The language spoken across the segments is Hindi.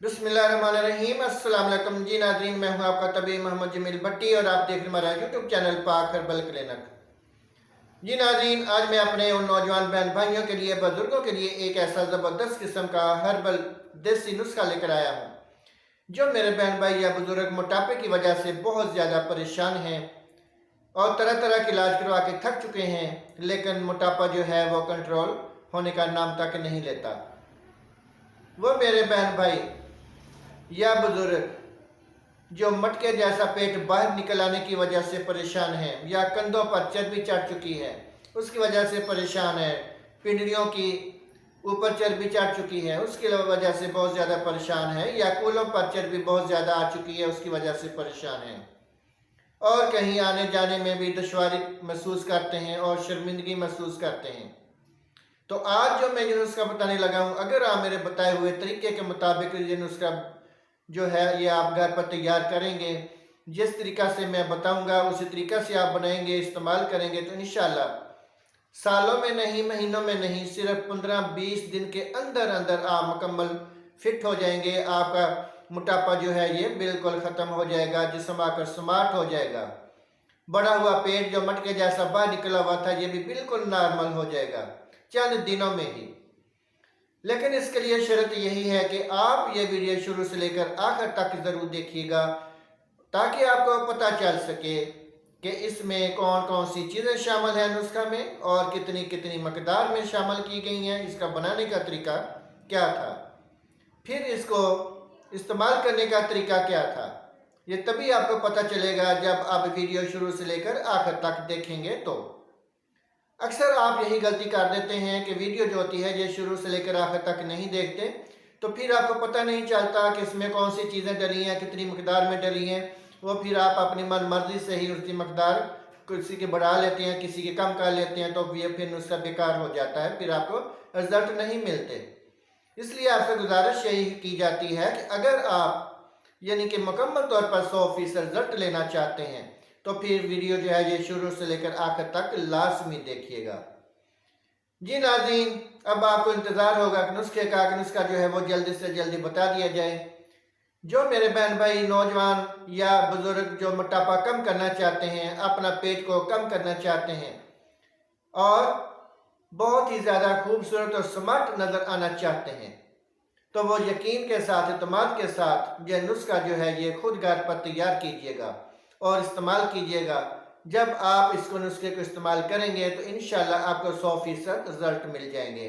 बिस्मिल्लाहिर्रहमानिर्रहीम। अस्सलाम वालेकुम जी नाज़रीन, मैं हूं आपका तबीब मोहम्मद जमील भट्टी और आप देख रहे हमारा यूट्यूब चैनल पाक हर्बल क्लिनिक। जी नाज़रीन, आज मैं अपने उन नौजवान बहन भाइयों के लिए, बुजुर्गों के लिए एक ऐसा ज़बरदस्त किस्म का हर्बल देसी नुस्खा लेकर आया हूँ जो मेरे बहन भाई या बुजुर्ग मोटापे की वजह से बहुत ज़्यादा परेशान हैं और तरह तरह के इलाज करवा के थक चुके हैं, लेकिन मोटापा जो है वो कंट्रोल होने का नाम तक नहीं लेता। वो मेरे बहन भाई या बुजुर्ग जो मटके जैसा पेट बाहर निकल आने की वजह से परेशान है, या कंधों पर चर्बी चढ़ चुकी है उसकी वजह से परेशान है, पिंडलियों की ऊपर चर्बी चढ़ चुकी है उसकी वजह से बहुत ज़्यादा परेशान है, या कूलों पर चर्बी बहुत ज़्यादा आ चुकी है उसकी वजह से परेशान है, और कहीं आने जाने में भी दुश्वारी महसूस करते हैं और शर्मिंदगी महसूस करते हैं। तो आज जो मैं ये नुस्खा बताने लगा हूँ, अगर आप मेरे बताए हुए तरीके के मुताबिक ये नुस्खा जो है ये आप घर पर तैयार करेंगे, जिस तरीका से मैं बताऊंगा उसी तरीका से आप बनाएंगे, इस्तेमाल करेंगे, तो इंशाल्लाह सालों में नहीं, महीनों में नहीं, सिर्फ 15-20 दिन के अंदर अंदर आप मुकम्मल फिट हो जाएंगे। आपका मोटापा जो है ये बिल्कुल ख़त्म हो जाएगा, जिस्म आकर स्मार्ट हो जाएगा। बढ़ा हुआ पेट जो मटके जैसा बाहर निकला हुआ था ये भी बिल्कुल नॉर्मल हो जाएगा चंद दिनों में ही। लेकिन इसके लिए शर्त यही है कि आप ये वीडियो शुरू से लेकर आखिर तक ज़रूर देखिएगा, ताकि आपको पता चल सके कि इसमें कौन कौन सी चीज़ें शामिल हैं नुस्खा में, और कितनी कितनी मकदार में शामिल की गई हैं, इसका बनाने का तरीका क्या था, फिर इसको इस्तेमाल करने का तरीका क्या था। ये तभी आपको पता चलेगा जब आप वीडियो शुरू से लेकर आखिर तक देखेंगे। तो अक्सर आप यही गलती कर देते हैं कि वीडियो जो होती है ये शुरू से लेकर आखिर तक नहीं देखते, तो फिर आपको पता नहीं चलता कि इसमें कौन सी चीज़ें डली हैं, कितनी मकदार में डली हैं। वो फिर आप अपनी मन मर्जी से ही उसकी मकदार किसी की बढ़ा लेते हैं, किसी की कम कर लेते हैं, तो ये फिर नुस्खा बेकार हो जाता है, फिर आपको रिजल्ट नहीं मिलते। इसलिए आपसे गुजारिश यही की जाती है कि अगर आप यानी कि मुकम्मल तौर पर 100% रिजल्ट लेना चाहते हैं तो फिर वीडियो जो है ये शुरू से लेकर आखिर तक लाजमी देखिएगा। जी नाज़रीन, अब आपको इंतज़ार होगा कि नुस्खे का नुस्खा जो है वो जल्दी से जल्दी बता दिया जाए। जो मेरे बहन भाई नौजवान या बुजुर्ग जो मोटापा कम करना चाहते हैं, अपना पेट को कम करना चाहते हैं और बहुत ही ज़्यादा खूबसूरत और स्मार्ट नज़र आना चाहते हैं, तो वो यकीन के साथ, इत्मीनान के साथ यह नुस्खा जो है ये खुद घर पर तैयार कीजिएगा और इस्तेमाल कीजिएगा। जब आप इसको नुस्खे को इस्तेमाल करेंगे तो इंशाल्लाह आपको 100% रिजल्ट मिल जाएंगे।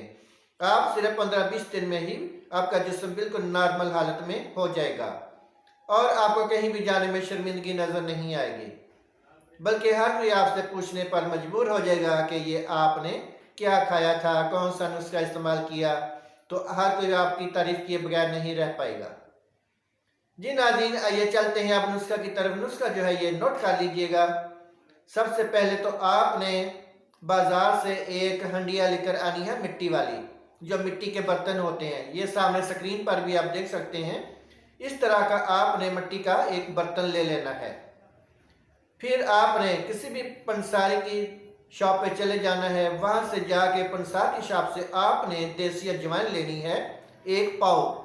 आप सिर्फ 15-20 दिन में ही आपका जिस्म बिल्कुल नॉर्मल हालत में हो जाएगा और आपको कहीं भी जाने में शर्मिंदगी नज़र नहीं आएगी, बल्कि हर कोई आपसे पूछने पर मजबूर हो जाएगा कि ये आपने क्या खाया था, कौन सा नुस्खा इस्तेमाल किया, तो हर कोई आपकी तारीफ किए बगैर नहीं रह पाएगा। जी नाज़रीन, आइए चलते हैं अब नुस्खा की तरफ। नुस्खा जो है ये नोट कर लीजिएगा। सबसे पहले तो आपने बाज़ार से एक हंडिया लेकर आनी है, मिट्टी वाली, जो मिट्टी के बर्तन होते हैं, ये सामने स्क्रीन पर भी आप देख सकते हैं। इस तरह का आपने मिट्टी का एक बर्तन ले लेना है। फिर आपने किसी भी पंसारी की शॉप पे चले जाना है, वहाँ से जाके पंसार की शॉप से आपने देसी अजवाइन लेनी है, 1 पाव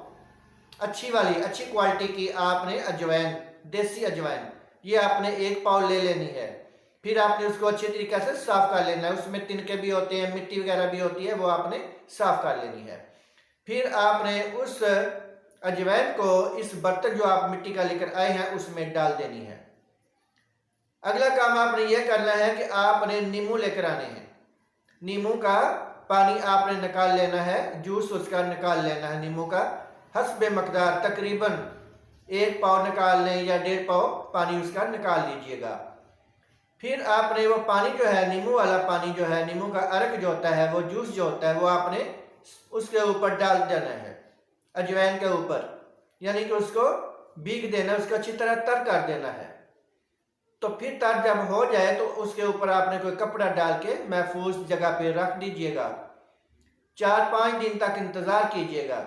अच्छी वाली, अच्छी क्वालिटी की आपने अजवाइन, देसी अजवाइन, ये आपने 1 पाव ले लेनी है। फिर आपने उसको अच्छी तरीके से साफ कर लेना है, उसमें तिनके भी होते हैं, मिट्टी वगैरह भी होती है, वो आपने साफ कर लेनी है। फिर आपने उस अजवाइन को इस बर्तन जो आप मिट्टी का लेकर आए हैं उसमें डाल देनी है। अगला काम आपने यह करना है कि आपने नींबू लेकर आने हैं। नींबू का पानी आपने निकाल लेना है, जूस उसका निकाल लेना है नींबू का, हस्बे मकदार, तकरीबन 1 पाव निकाल लें या 1.5 पाव पानी उसका निकाल लीजिएगा। फिर आपने वो पानी जो है, नींबू वाला पानी जो है, नींबू का अर्क जो होता है, वो जूस जो होता है, वो आपने उसके ऊपर डाल देना है, अजवाइन के ऊपर, यानी कि उसको भीग देना, उसको अच्छी तरह तर कर देना है। तो फिर तर जब हो जाए तो उसके ऊपर आपने कोई कपड़ा डाल के महफूज जगह पे रख दीजिएगा। 4-5 दिन तक इंतज़ार कीजिएगा।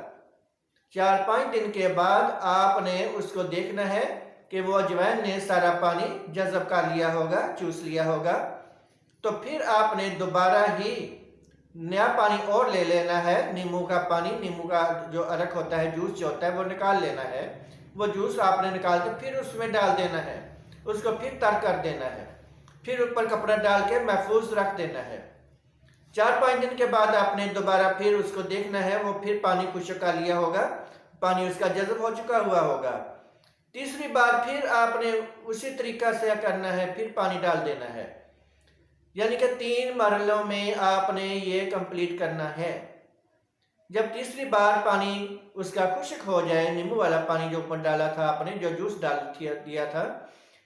4-5 दिन के बाद आपने उसको देखना है कि वो अजवाइन ने सारा पानी जज़ब कर लिया होगा, चूस लिया होगा। तो फिर आपने दोबारा ही नया पानी और ले लेना है, नींबू का पानी, नींबू का जो अरक होता है, जूस जो होता है वो निकाल लेना है। वो जूस आपने निकाल के फिर उसमें डाल देना है, उसको फिर तर कर देना है, फिर ऊपर कपड़ा डाल के महफूज रख देना है। 4-5 दिन के बाद आपने दोबारा फिर उसको देखना है, वो फिर पानी खुश्क कर लिया होगा, पानी उसका जज़ब हो चुका हुआ होगा। तीसरी बार फिर आपने उसी तरीका से करना है, फिर पानी डाल देना है। यानी कि 3 मरहलों में आपने ये कंप्लीट करना है। जब तीसरी बार पानी उसका खुश्क हो जाए, नींबू वाला पानी जो ऊपर डाला था आपने, जो जूस डाल दिया था,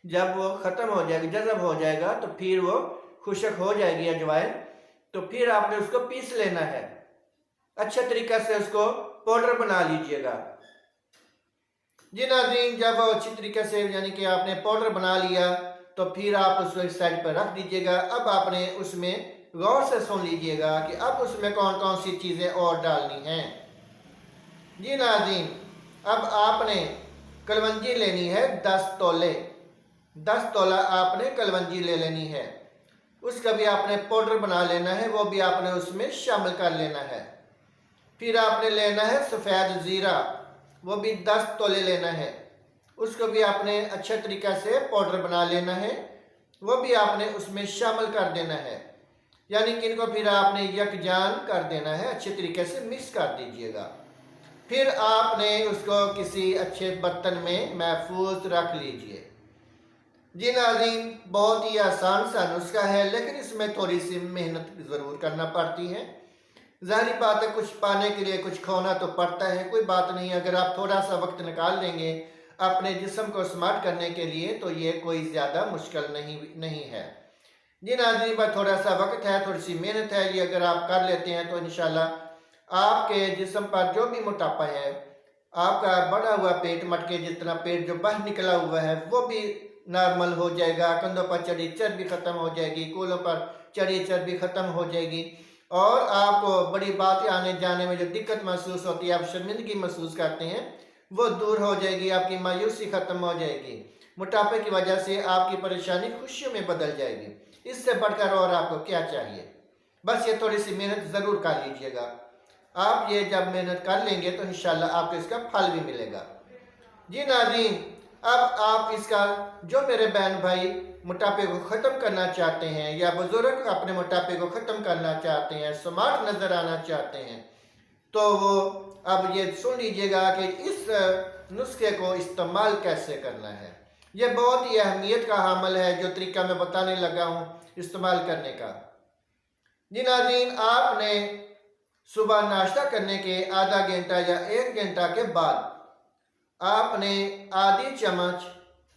जब वो ख़त्म हो जाएगा, जज़ब हो जाएगा, तो फिर वो खुश्क हो जाएगी अजवाइन, तो फिर आपने उसको पीस लेना है। अच्छे तरीक़े से उसको पाउडर बना लीजिएगा। जी नाज़रीन, जब वो अच्छी तरीके से यानी कि आपने पाउडर बना लिया तो फिर आप उसको इस साइड पर रख दीजिएगा। अब आपने उसमें गौर से सुन लीजिएगा कि अब उसमें कौन कौन सी चीज़ें और डालनी हैं। जी नाज़रीन, अब आपने कलवंजी लेनी है 10 तोले, 10 तोला आपने कलवंजी ले लेनी है। उसका भी आपने पाउडर बना लेना है, वो भी आपने उसमें शामिल कर लेना है। फिर आपने लेना है सफ़ेद ज़ीरा, वो भी 10 तोले लेना है, उसको भी आपने अच्छे तरीक़े से पाउडर बना लेना है, वो भी आपने उसमें शामिल कर देना है। यानी कि इनको फिर आपने यकजान कर देना है, अच्छे तरीके से मिक्स कर दीजिएगा। फिर आपने उसको किसी अच्छे बर्तन में महफूज रख लीजिए। जी नाज़रीन, बहुत ही आसान सा नुस्खा है, लेकिन इसमें थोड़ी सी मेहनत ज़रूर करना पड़ती है। ज़ाहिर बात है, कुछ पाने के लिए कुछ खोना तो पड़ता है। कोई बात नहीं, अगर आप थोड़ा सा वक्त निकाल लेंगे अपने जिस्म को स्मार्ट करने के लिए तो ये कोई ज़्यादा मुश्किल नहीं है। जी नाज़रीन, बस थोड़ा सा वक्त है, थोड़ी सी मेहनत है, ये अगर आप कर लेते हैं तो इंशाल्लाह आपके जिस्म पर जो भी मोटापा है, आपका बढ़ा हुआ पेट, मटके जितना पेट जो बाहर निकला हुआ है, वो भी नॉर्मल हो जाएगा। कंधों पर चढ़ी चर्बी ख़त्म हो जाएगी, कूलों पर चढ़ी चर्बी ख़त्म हो जाएगी, और आपको बड़ी बातें आने जाने में जो दिक्कत महसूस होती है, आप शर्मिंदगी महसूस करते हैं, वो दूर हो जाएगी। आपकी मायूसी ख़त्म हो जाएगी। मोटापे की वजह से आपकी परेशानी खुशियों में बदल जाएगी। इससे बढ़कर और आपको क्या चाहिए। बस ये थोड़ी सी मेहनत ज़रूर कर लीजिएगा। आप ये जब मेहनत कर लेंगे तो इंशाल्लाह आपको इसका फल भी मिलेगा। जी नाज़रीन, अब आप इसका, जो मेरे बहन भाई मोटापे को ख़त्म करना चाहते हैं या बुज़ुर्ग अपने मोटापे को ख़त्म करना चाहते हैं, स्मार्ट नज़र आना चाहते हैं, तो वो अब ये सुन लीजिएगा कि इस नुस्खे को इस्तेमाल कैसे करना है। ये बहुत ही अहमियत का हामिल है जो तरीका मैं बताने लगा हूँ इस्तेमाल करने का। जी नाज़रीन, आपने सुबह नाश्ता करने के आधा घंटा या 1 घंटा के बाद आपने आधी चम्मच,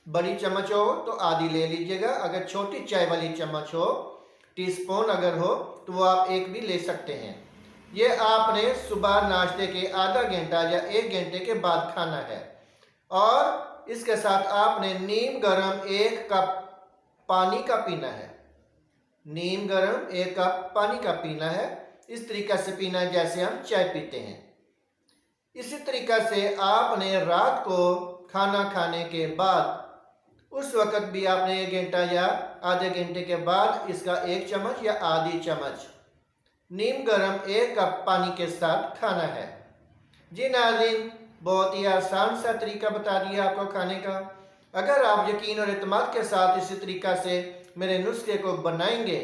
बड़ी चम्मच हो तो आधी ले लीजिएगा, अगर छोटी चाय वाली चम्मच हो, टीस्पून अगर हो तो वो आप 1 भी ले सकते हैं। ये आपने सुबह नाश्ते के आधा घंटा या 1 घंटे के बाद खाना है। और इसके साथ आपने नीम गरम 1 कप पानी का पीना है। नीम गरम 1 कप पानी का पीना है। इस तरीक़े से पीना है जैसे हम चाय पीते हैं। इसी तरीक़े से आपने रात को खाना खाने के बाद, उस वक़्त भी आपने 1 घंटा या आधे घंटे के बाद इसका 1 चम्मच या आधी चम्मच नीम गरम 1 कप पानी के साथ खाना है। जी नाज़रीन, बहुत ही आसान सा तरीका बता दिया आपको खाने का। अगर आप यकीन और एतमाद के साथ इसी तरीक़ा से मेरे नुस्खे को बनाएंगे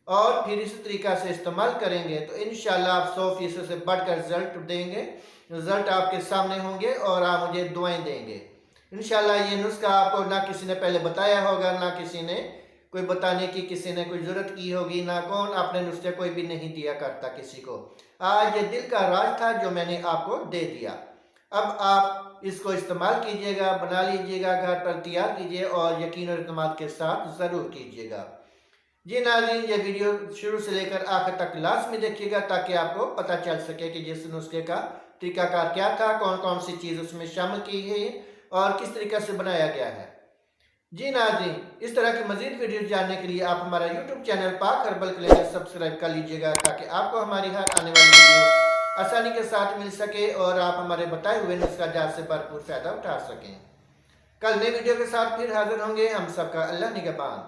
और फिर इसी तरीक़ा से इस्तेमाल करेंगे तो इंशाल्लाह आप 100% से बढ़कर रिज़ल्ट देंगे। रिज़ल्ट आपके सामने होंगे और आप मुझे दुआएं देंगे। इंशाल्लाह ये नुस्खा आपको ना किसी ने पहले बताया होगा, ना किसी ने कोई बताने की किसी ने कोई ज़रूरत की होगी, ना कौन अपने नुस्खे कोई भी नहीं दिया करता किसी को। आज ये दिल का राज था जो मैंने आपको दे दिया। अब आप इसको इस्तेमाल कीजिएगा, बना लीजिएगा, घर पर तैयार कीजिए और यकीन और एतमाद के साथ ज़रूर कीजिएगा। जी नाज़रीन, ये वीडियो शुरू से लेकर आखिर तक लाज़मी देखिएगा ताकि आपको पता चल सके कि जिस नुस्खे का तरीकाकार क्या था, कौन कौन सी चीज़ उसमें शामिल की है और किस तरीके से बनाया गया है। जी नाज़रीन, इस तरह की मज़ीद वीडियो जानने के लिए आप हमारा यूट्यूब चैनल पाक हर्बल क्लिनिक सब्सक्राइब कर लीजिएगा ताकि आपको हमारी हर आने वाली वीडियो आसानी के साथ मिल सके और आप हमारे बताए हुए नुस्खा जात से भरपूर फ़ायदा उठा सकें। कल नई वीडियो के साथ फिर हाजिर होंगे। हम सबका अल्लाह निगहबान।